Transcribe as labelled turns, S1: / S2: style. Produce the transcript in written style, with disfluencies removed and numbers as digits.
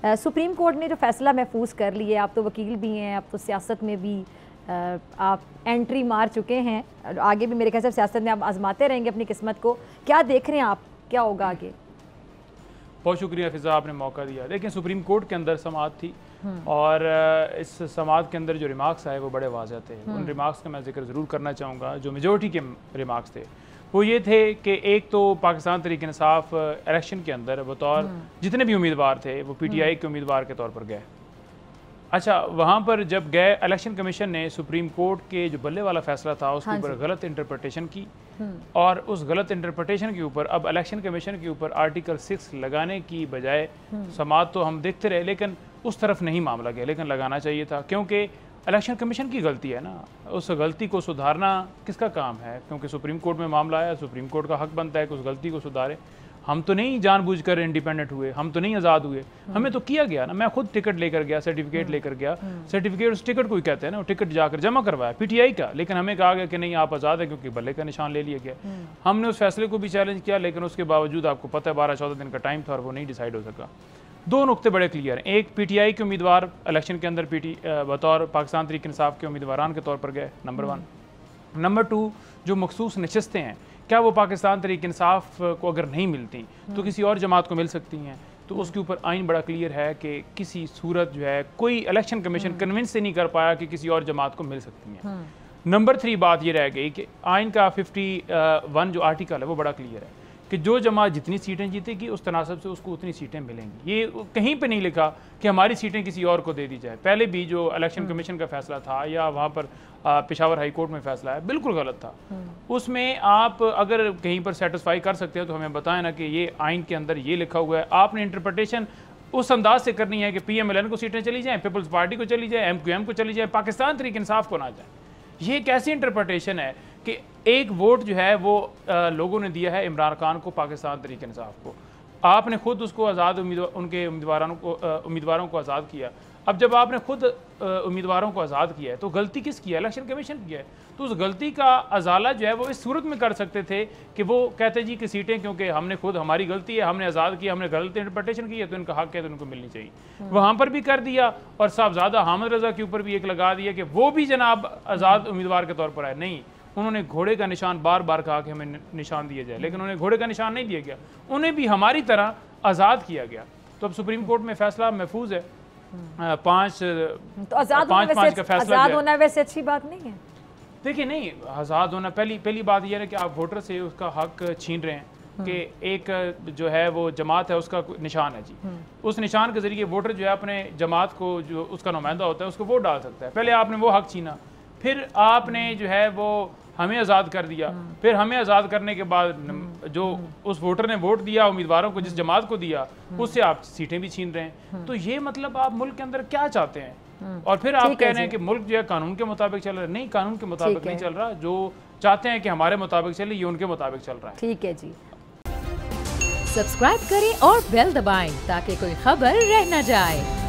S1: Supreme court ने जो फैसला महफूज कर लिया, आप तो वकील भी हैं, आप तो सियासत में भी आप एंट्री मार चुके हैं, आगे भी मेरे ख्याल से सियासत में आप आजमाते रहेंगे अपनी किस्मत को, क्या देख रहे हैं आप, क्या होगा आगे?
S2: बहुत शुक्रिया फिजा, आपने मौका दिया। लेकिन सुप्रीम कोर्ट के अंदर समाअत थी और इस समाअत के अंदर जो रिमार्क्स आए वो बड़े वाज़ह थे। उन रिमार्क्स का मैं जिक्र ज़रूर करना चाहूँगा। जो मेजोरिटी के रिमार्क्स थे वो ये थे कि एक तो पाकिस्तान तहरीक इंसाफ इलेक्शन के अंदर बतौर जितने भी उम्मीदवार थे वो PTI के उम्मीदवार के तौर पर गए। अच्छा, वहाँ पर जब गए, इलेक्शन कमीशन ने सुप्रीम कोर्ट के जो बल्ले वाला फैसला था उसके ऊपर गलत इंटरप्रटेशन की और उस गलत इंटरप्रटेशन के ऊपर अब इलेक्शन कमीशन के ऊपर आर्टिकल 6 लगाने की बजाय समाअत तो हम देखते रहे, लेकिन उस तरफ नहीं मामला गया, लेकिन लगाना चाहिए था क्योंकि इलेक्शन कमीशन की गलती है ना। उस गलती को सुधारना किसका काम है? क्योंकि सुप्रीम कोर्ट में मामला आया, सुप्रीम कोर्ट का हक बनता है कि उस गलती को सुधारे। हम तो नहीं जानबूझकर इंडिपेंडेंट हुए, हम तो नहीं आज़ाद हुए, हमें तो किया गया ना। मैं खुद टिकट लेकर गया, सर्टिफिकेट लेकर गया, सर्टिफिकेट उस टिकट को ही कहते हैं ना, वो टिकट जाकर जमा करवाया PTI का, लेकिन हमें कहा गया कि नहीं आप आज़ाद है क्योंकि बल्ले का निशान ले लिया गया। हमने उस फैसले को भी चैलेंज किया, लेकिन उसके बावजूद आपको पता है 12-14 दिन का टाइम था और वो नहीं डिसाइड हो सका। दो नुकते बड़े क्लियर हैं। एक, PTI के उम्मीदवार इलेक्शन के अंदर बतौर पाकिस्तान तहरीक इंसाफ के उम्मीदवारान के तौर पर गए, नंबर 1। नंबर 2, जो मखसूस नशस्तें हैं, क्या वो पाकिस्तान तहरीक इंसाफ को अगर नहीं मिलती तो किसी और जमात को मिल सकती हैं? तो उसके ऊपर आइन बड़ा क्लियर है कि किसी सूरत जो है कोई इलेक्शन कमीशन कन्विंस से नहीं कर पाया कि किसी और जमात को मिल सकती हैं। नंबर 3 बात ये रह गई कि आइन का 51 जो आर्टिकल है वो बड़ा क्लियर है कि जो जमात जितनी सीटें जीतेगी उस तनासब से उसको उतनी सीटें मिलेंगी। ये कहीं पे नहीं लिखा कि हमारी सीटें किसी और को दे दी जाए। पहले भी जो इलेक्शन कमीशन का फैसला था या वहाँ पर पेशावर हाई कोर्ट में फैसला है, बिल्कुल गलत था। उसमें आप अगर कहीं पर सेटिस्फाई कर सकते हो तो हमें बताएं ना कि ये आइन के अंदर ये लिखा हुआ है। आपने इंटरप्रटेशन उस अंदाज से करनी है कि PMLN को सीटें चली जाएँ, पीपल्स पार्टी को चली जाए, MQM को चली जाए, पाकिस्तान तहरीक इंसाफ को ना जाए। ये कैसी इंटरप्रटेशन है कि एक वोट जो है वो लोगों ने दिया है इमरान खान को, पाकिस्तान तहरीक इंसाफ को, आपने खुद उसको आज़ाद उनके उम्मीदवारों को आज़ाद किया। अब जब आपने खुद उम्मीदवारों को आज़ाद किया है तो गलती किसकी है? इलेक्शन कमीशन की है। तो उस गलती का अजाला जो है वो इस सूरत में कर सकते थे कि वो कहते जी कि सीटें क्योंकि हमने खुद, हमारी गलती है, हमने आज़ाद किया, हमने गलत इंटरप्रटेशन की है तो इनका हक है तो इनको मिलनी चाहिए। वहाँ पर भी कर दिया और साहबजादा हामिद रज़ा के ऊपर भी एक लगा दिया कि वो भी जनाब आज़ाद उम्मीदवार के तौर पर आए। नहीं, उन्होंने घोड़े का निशान बार बार कहा कि हमें निशान दिया जाए, लेकिन उन्हें घोड़े का निशान नहीं दिया गया, उन्हें भी हमारी तरह आज़ाद किया गया। तो अब सुप्रीम कोर्ट में फैसला महफूज है। 5
S1: तो आज़ाद का फैसला होना वैसे अच्छी बात नहीं है।
S2: देखिए, नहीं आज़ाद होना, पहली बात यह है कि आप वोटर से उसका हक छीन रहे हैं कि एक जो है वो जमात है उसका निशान है जी, उस निशान के जरिए वोटर जो है अपने जमात को, जो उसका नुमाइंदा होता है, उसको वोट डाल सकता है। पहले आपने वो हक छीना, फिर आपने जो है वो हमें आज़ाद कर दिया, फिर हमें आज़ाद करने के बाद जो उस वोटर ने वोट दिया उम्मीदवारों को, जिस जमात को दिया, उससे आप सीटें भी छीन रहे हैं। तो ये मतलब आप मुल्क के अंदर क्या चाहते हैं? और फिर आप कह रहे हैं कि मुल्क जो है कानून के मुताबिक चल रहा है। नहीं, कानून के मुताबिक नहीं चल रहा। जो चाहते हैं कि हमारे मुताबिक चले, ये उनके मुताबिक चल रहा है।
S1: ठीक है जी।
S3: सब्सक्राइब करें और बेल दबाएं ताकि कोई खबर रह न जाए।